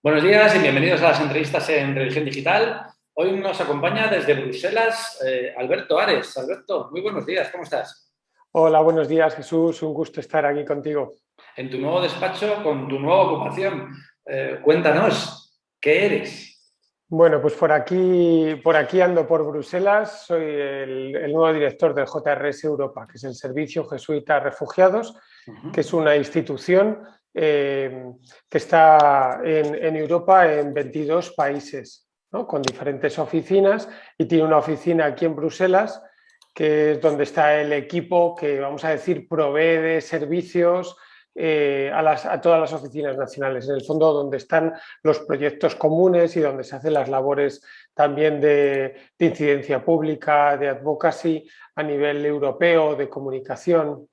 Buenos días y bienvenidos a las entrevistas en Religión Digital. Hoy nos acompaña desde Bruselas Alberto Ares. Alberto, muy buenos días, ¿cómo estás? Hola, buenos días, Jesús. Un gusto estar aquí contigo. En tu nuevo despacho, con tu nueva ocupación. Cuéntanos, ¿qué eres? Bueno, pues por aquí ando por Bruselas. Soy el nuevo director del JRS Europa, que es el Servicio Jesuita a Refugiados, que es una institución que está en Europa en 22 países, ¿no? Con diferentes oficinas, y tiene una oficina aquí en Bruselas, que es donde está el equipo que, vamos a decir, provee de servicios a todas las oficinas nacionales. En el fondo, donde están los proyectos comunes y donde se hacen las labores también de incidencia pública, de advocacy a nivel europeo, de comunicación.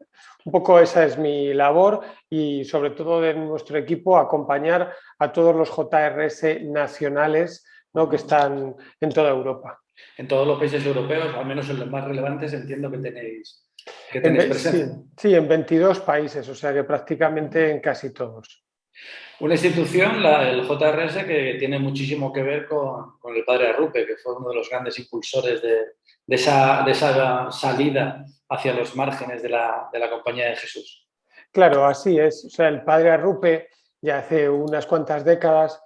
Un poco esa es mi labor y sobre todo de nuestro equipo acompañar a todos los JRS nacionales, ¿no?, que están en toda Europa. En todos los países europeos, al menos en los más relevantes, entiendo que tenéis Sí, presencia. sí, en 22 países, o sea que prácticamente en casi todos. Una institución, el JRS, que tiene muchísimo que ver con el padre Arrupe, que fue uno de los grandes impulsores de esa salida hacia los márgenes de la Compañía de Jesús. Claro, así es. O sea, el padre Arrupe ya hace unas cuantas décadas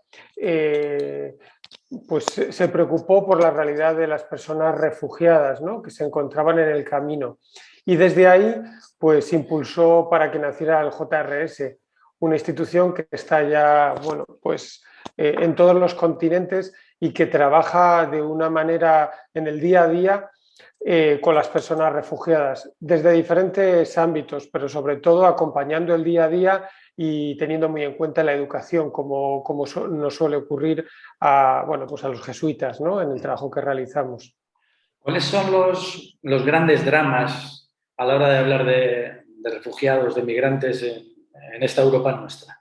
pues se preocupó por la realidad de las personas refugiadas, ¿no?, que se encontraban en el camino. Y desde ahí pues impulsó para que naciera el JRS, una institución que está ya, bueno, pues en todos los continentes y que trabaja de una manera en el día a día con las personas refugiadas, desde diferentes ámbitos, pero sobre todo acompañando el día a día y teniendo muy en cuenta la educación, como nos suele ocurrir bueno, pues a los jesuitas, ¿no?, en el trabajo que realizamos. ¿Cuáles son los grandes dramas a la hora de hablar de refugiados, de migrantes en esta Europa nuestra?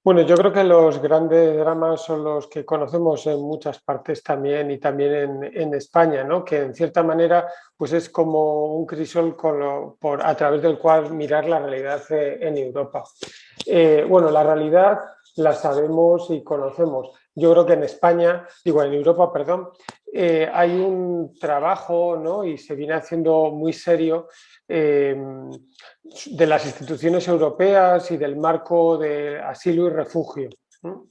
Bueno, yo creo que los grandes dramas son los que conocemos en muchas partes también y también en España, ¿no?, que en cierta manera pues es como un crisol a través del cual mirar la realidad en Europa. Bueno, la realidad la sabemos y conocemos. Yo creo que en España, digo en Europa, perdón, hay un trabajo, ¿no?, y se viene haciendo muy serio de las instituciones europeas y del marco de asilo y refugio, ¿no?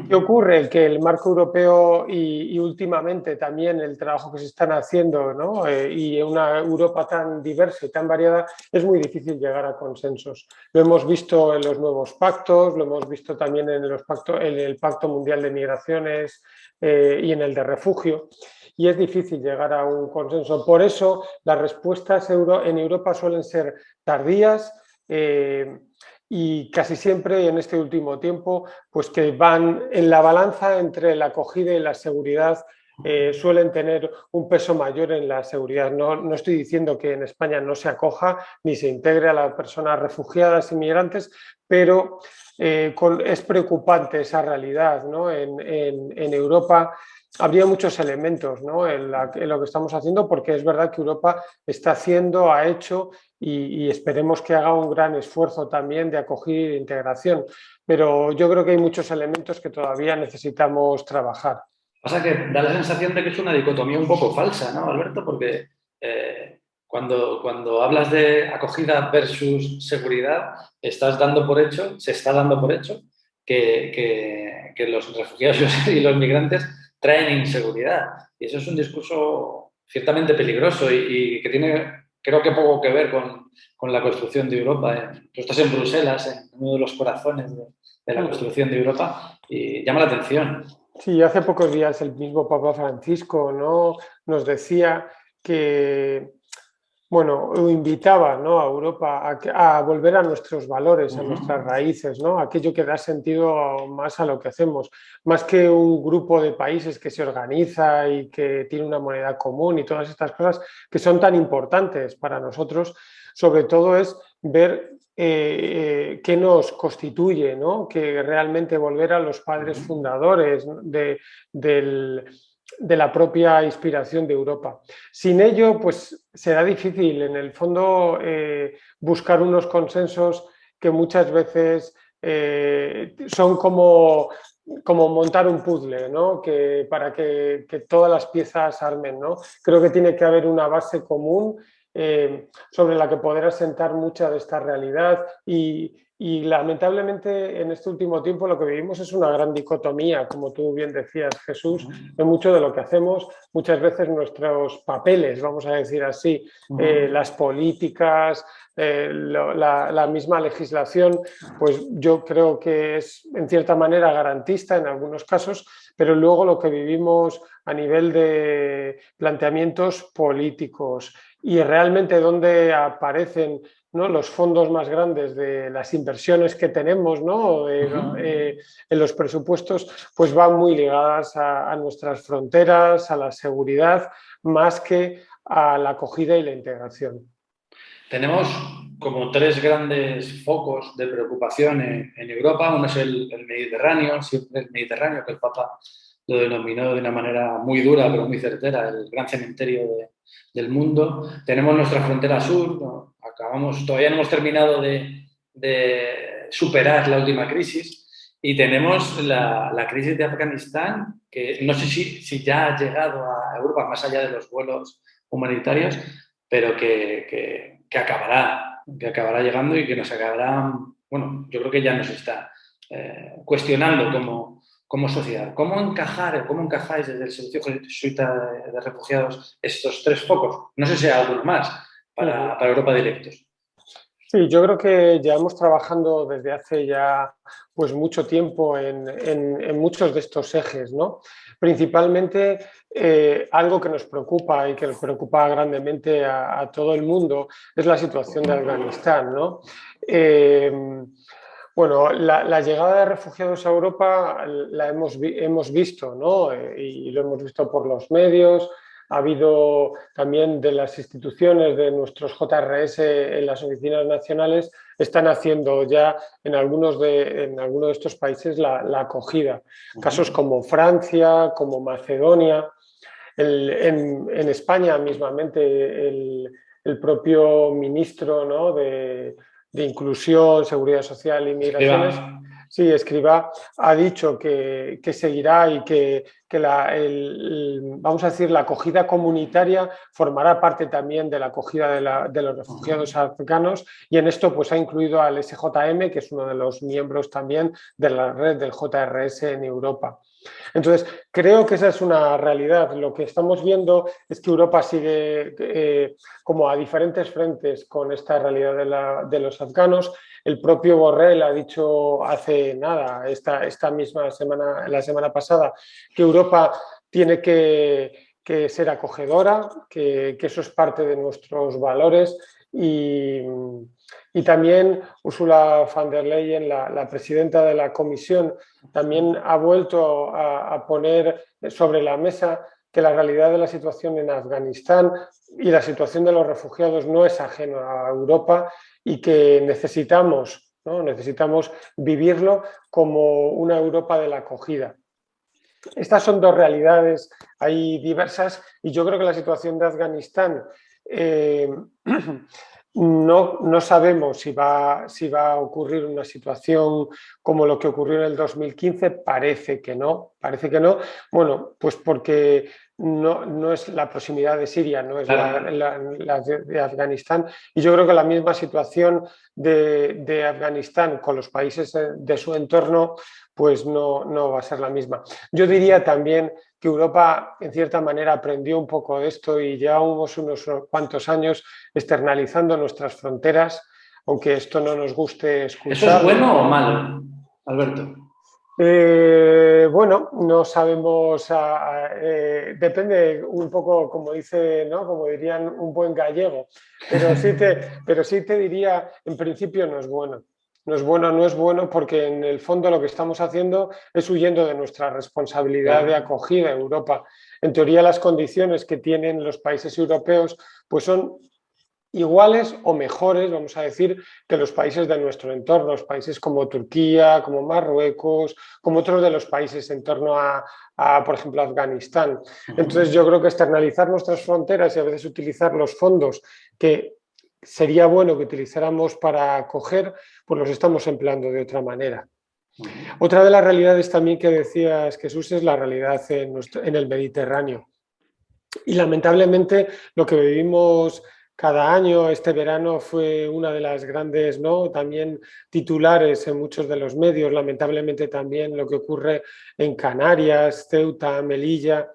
¿Qué ocurre? Que el marco europeo y últimamente también el trabajo que se están haciendo, ¿no?, y en una Europa tan diversa y tan variada, es muy difícil llegar a consensos. Lo hemos visto en los nuevos pactos, lo hemos visto también en el Pacto Mundial de Migraciones y en el de refugio, y es difícil llegar a un consenso. Por eso las respuestas en Europa suelen ser tardías y casi siempre en este último tiempo pues que van en la balanza entre la acogida y la seguridad. Suelen tener un peso mayor en la seguridad. No estoy diciendo que en España no se acoja ni se integre a las personas refugiadas y migrantes, pero es preocupante esa realidad, ¿no? En Europa habría muchos elementos, ¿no?, en lo que estamos haciendo, porque es verdad que Europa está haciendo, ha hecho y esperemos que haga un gran esfuerzo también de acogida y de integración. Pero yo creo que hay muchos elementos que todavía necesitamos trabajar. Pasa que da la sensación de que es una dicotomía un poco falsa, ¿no, Alberto? Porque cuando hablas de acogida versus seguridad, estás dando por hecho, se está dando por hecho que los refugiados y los migrantes traen inseguridad. Y eso es un discurso ciertamente peligroso y que tiene, creo que poco que ver con la construcción de Europa. Tú estás en Bruselas, en uno de los corazones de la construcción de Europa, y llama la atención. Sí, hace pocos días el mismo Papa Francisco, ¿no?, nos decía que, bueno, invitaba, ¿no?, a Europa a volver a nuestros valores, a nuestras raíces, ¿no?, aquello que da sentido más a lo que hacemos, más que un grupo de países que se organiza y que tiene una moneda común y todas estas cosas que son tan importantes para nosotros. Sobre todo es ver qué nos constituye, ¿no?, que realmente volver a los padres fundadores de la propia inspiración de Europa. Sin ello, pues será difícil en el fondo buscar unos consensos que muchas veces son como montar un puzzle, ¿no? Para que todas las piezas armen, ¿no? Creo que tiene que haber una base común sobre la que poder asentar mucha de esta realidad y lamentablemente en este último tiempo lo que vivimos es una gran dicotomía, como tú bien decías, Jesús, en mucho de lo que hacemos, muchas veces nuestros papeles, vamos a decir así, las políticas, la misma legislación, pues yo creo que es en cierta manera garantista en algunos casos, pero luego lo que vivimos a nivel de planteamientos políticos y realmente donde aparecen, ¿no?, los fondos más grandes de las inversiones que tenemos, ¿no?, en los presupuestos, pues van muy ligadas a nuestras fronteras, a la seguridad, más que a la acogida y la integración. Tenemos como tres grandes focos de preocupación en Europa. Uno es el Mediterráneo, siempre el Mediterráneo, que el Papa lo denominó de una manera muy dura pero muy certera, el gran cementerio del mundo. Tenemos nuestra frontera sur, ¿no? Todavía no hemos terminado de superar la última crisis, y tenemos la crisis de Afganistán, que no sé si ya ha llegado a Europa, más allá de los vuelos humanitarios, pero que acabará llegando y que nos acabará, bueno, yo creo que ya nos está cuestionando como sociedad. ¿Cómo encajáis desde el Servicio Jesuita de Refugiados estos tres focos? No sé si hay alguno más para Europa Directos. Sí, yo creo que llevamos trabajando desde hace ya pues mucho tiempo en muchos de estos ejes, ¿no? Principalmente algo que nos preocupa y que nos preocupa grandemente a todo el mundo es la situación de Afganistán, ¿no? Bueno, la llegada de refugiados a Europa la hemos visto, ¿no? Y lo hemos visto por los medios. Ha habido también de las instituciones de nuestros JRS en las oficinas nacionales, están haciendo ya en algunos de estos países la acogida. Casos como Francia, como Macedonia. En España mismamente el propio ministro, ¿no?, de Inclusión, Seguridad Social e Migraciones, sí, Escrivá, ha dicho que seguirá y que vamos a decir, la acogida comunitaria formará parte también de la acogida de los refugiados afganos, y en esto pues ha incluido al SJM, que es uno de los miembros también de la red del JRS en Europa. Entonces, creo que esa es una realidad. Lo que estamos viendo es que Europa sigue como a diferentes frentes con esta realidad de los afganos. El propio Borrell ha dicho hace nada, esta misma semana, la semana pasada, que Europa tiene que ser acogedora, que eso es parte de nuestros valores, y también Ursula von der Leyen, la presidenta de la Comisión, también ha vuelto a poner sobre la mesa que la realidad de la situación en Afganistán y la situación de los refugiados no es ajeno a Europa y que necesitamos, ¿no?, necesitamos vivirlo como una Europa de la acogida. Estas son dos realidades, hay diversas, y yo creo que la situación de Afganistán no sabemos si va a ocurrir una situación como lo que ocurrió en el 2015, parece que no. Bueno, pues porque no es la proximidad de Siria, no es la de Afganistán, y yo creo que la misma situación de Afganistán con los países de su entorno pues no va a ser la misma. Yo diría también que Europa, en cierta manera, aprendió un poco de esto y llevamos unos cuantos años externalizando nuestras fronteras, aunque esto no nos guste escuchar. ¿Eso es bueno o malo, Alberto? Bueno, no sabemos, depende un poco, como dice, ¿no?, como dirían un buen gallego, pero sí te diría, en principio no es bueno. No es bueno porque en el fondo lo que estamos haciendo es huyendo de nuestra responsabilidad de acogida en Europa. En teoría, las condiciones que tienen los países europeos pues son iguales o mejores, vamos a decir, que los países de nuestro entorno, los países como Turquía, como Marruecos, como otros de los países en torno por ejemplo, Afganistán. Entonces yo creo que externalizar nuestras fronteras y a veces utilizar los fondos que sería bueno que utilizáramos para acoger, pues los estamos empleando de otra manera. Otra de las realidades también que decías, Jesús, es la realidad en el Mediterráneo. Y lamentablemente lo que vivimos cada año, este verano, fue una de las grandes, ¿no?, también titulares en muchos de los medios. Lamentablemente también lo que ocurre en Canarias, Ceuta, Melilla,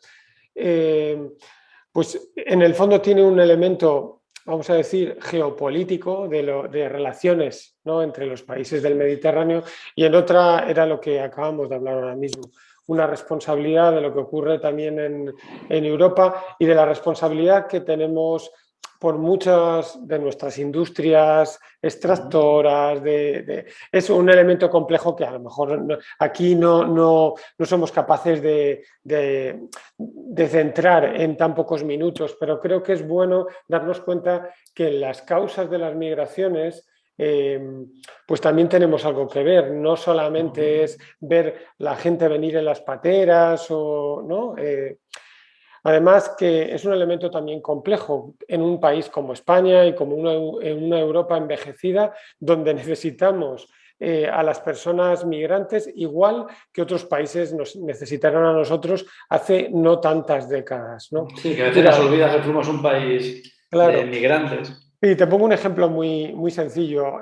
pues en el fondo tiene un elemento, vamos a decir, geopolítico de relaciones, ¿no?, entre los países del Mediterráneo, y en otra era lo que acabamos de hablar ahora mismo, una responsabilidad de lo que ocurre también en Europa y de la responsabilidad que tenemos por muchas de nuestras industrias extractoras. Es un elemento complejo que a lo mejor aquí no somos capaces de centrar en tan pocos minutos, pero creo que es bueno darnos cuenta que las causas de las migraciones pues también tenemos algo que ver. No solamente es ver la gente venir en las pateras, ¿no? Además que es un elemento también complejo en un país como España y como en una Europa envejecida, donde necesitamos a las personas migrantes igual que otros países nos necesitaron a nosotros hace no tantas décadas, ¿no? Sí, que a veces nos Mira, olvida que fuimos un país de claro. migrantes. Y te pongo un ejemplo muy sencillo.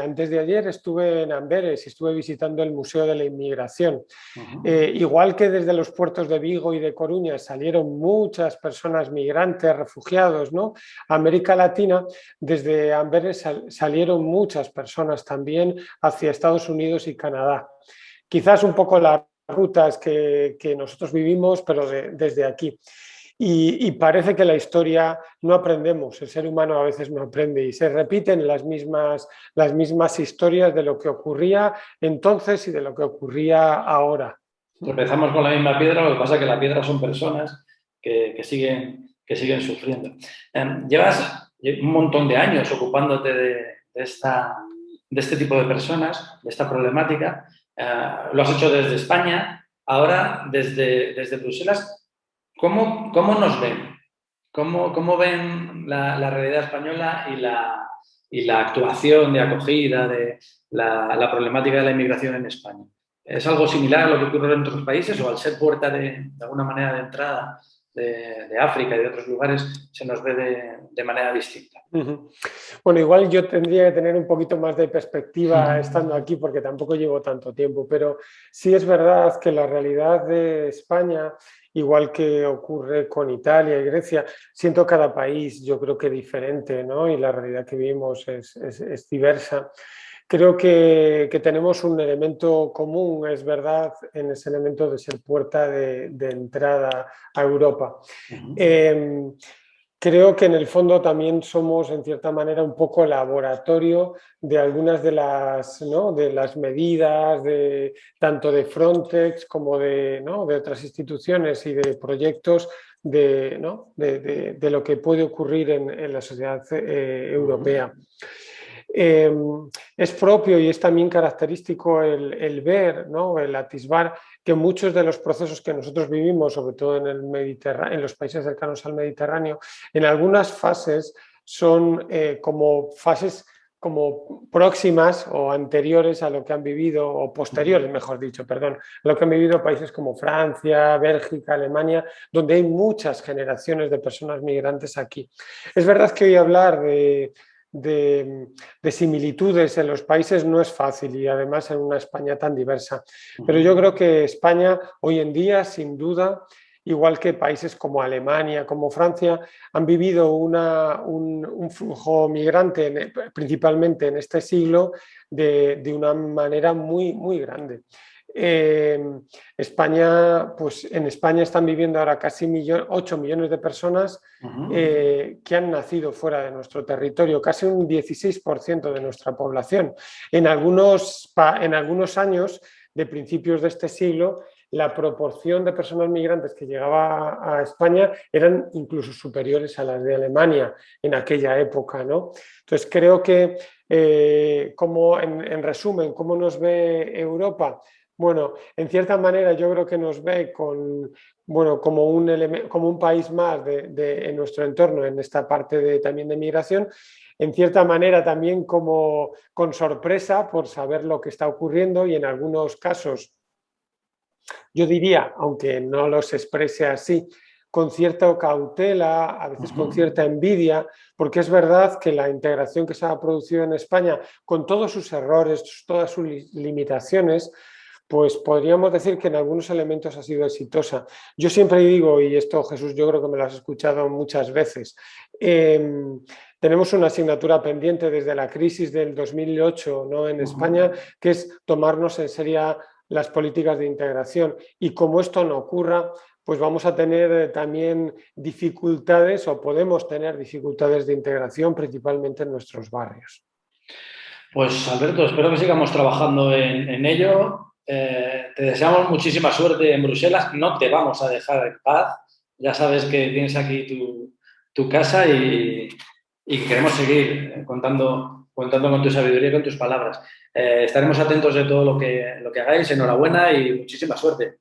Antes de ayer estuve en Amberes y estuve visitando el Museo de la Inmigración. Igual que desde los puertos de Vigo y de Coruña salieron muchas personas migrantes, refugiados, ¿no?, a América Latina, desde Amberes salieron muchas personas también hacia Estados Unidos y Canadá. Quizás un poco las rutas que nosotros vivimos, pero desde aquí. Y parece que la historia no aprendemos, el ser humano a veces no aprende y se repiten las mismas historias de lo que ocurría entonces y de lo que ocurría ahora. Empezamos con la misma piedra, lo que pasa es que la piedra son personas que siguen sufriendo. Llevas un montón de años ocupándote de este tipo de personas, de esta problemática. Lo has hecho desde España, ahora desde Bruselas. ¿Cómo nos ven? ¿Cómo ven la realidad española y la actuación de acogida de la problemática de la inmigración en España? ¿Es algo similar a lo que ocurre en otros países o al ser puerta de alguna manera de entrada de África y de otros lugares se nos ve de manera distinta? Bueno, igual yo tendría que tener un poquito más de perspectiva estando aquí porque tampoco llevo tanto tiempo, pero sí es verdad que la realidad de España, igual que ocurre con Italia y Grecia, siento cada país yo creo que diferente, ¿no?, y la realidad que vivimos es diversa. Creo que tenemos un elemento común, es verdad, en ese elemento de ser puerta de entrada a Europa. Creo que en el fondo también somos, en cierta manera, un poco laboratorio de algunas de las, ¿no?, de las medidas, tanto de Frontex como ¿no?, de otras instituciones y de proyectos ¿no?, de lo que puede ocurrir en la sociedad europea. Es propio y es también característico el ver, ¿no?, el atisbar que muchos de los procesos que nosotros vivimos, sobre todo en el Mediterráneo, en los países cercanos al Mediterráneo, en algunas fases son como fases como próximas o anteriores a lo que han vivido, o posteriores, mejor dicho, perdón, a lo que han vivido países como Francia, Bélgica, Alemania, donde hay muchas generaciones de personas migrantes aquí. Es verdad que hoy hablar de similitudes en los países no es fácil y además en una España tan diversa. Pero yo creo que España hoy en día, sin duda, igual que países como Alemania, como Francia, han vivido un flujo migrante, principalmente en este siglo, de una manera muy grande. España, pues en España están viviendo ahora casi 8 millones de personas que han nacido fuera de nuestro territorio, casi un 16% de nuestra población. En algunos años de principios de este siglo, la proporción de personas migrantes que llegaba a España eran incluso superiores a las de Alemania en aquella época, ¿no? Entonces creo que, como en resumen, ¿cómo nos ve Europa? Bueno, en cierta manera yo creo que nos ve bueno, como como un país más en nuestro entorno, en esta parte también de migración, en cierta manera también como con sorpresa por saber lo que está ocurriendo y en algunos casos, yo diría, aunque no los exprese así, con cierta cautela, a veces con cierta envidia, porque es verdad que la integración que se ha producido en España, con todos sus errores, todas sus limitaciones, pues podríamos decir que en algunos elementos ha sido exitosa. Yo siempre digo, y esto Jesús yo creo que me lo has escuchado muchas veces, tenemos una asignatura pendiente desde la crisis del 2008, ¿no?, en España, que es tomarnos en serio las políticas de integración. Y como esto no ocurra, pues vamos a tener también dificultades o podemos tener dificultades de integración, principalmente en nuestros barrios. Pues Alberto, espero que sigamos trabajando en ello. Te deseamos muchísima suerte en Bruselas. No te vamos a dejar en paz. Ya sabes que tienes aquí tu casa y queremos seguir contando con tu sabiduría y con tus palabras. Estaremos atentos de todo lo que hagáis. Enhorabuena y muchísima suerte.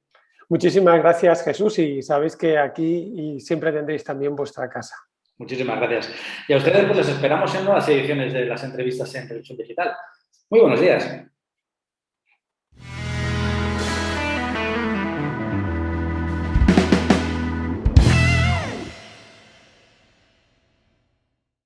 Muchísimas gracias, Jesús, y sabéis que aquí y siempre tendréis también vuestra casa. Muchísimas gracias. Y a ustedes pues les esperamos en nuevas ediciones de las entrevistas en Televisión Digital. Muy buenos días.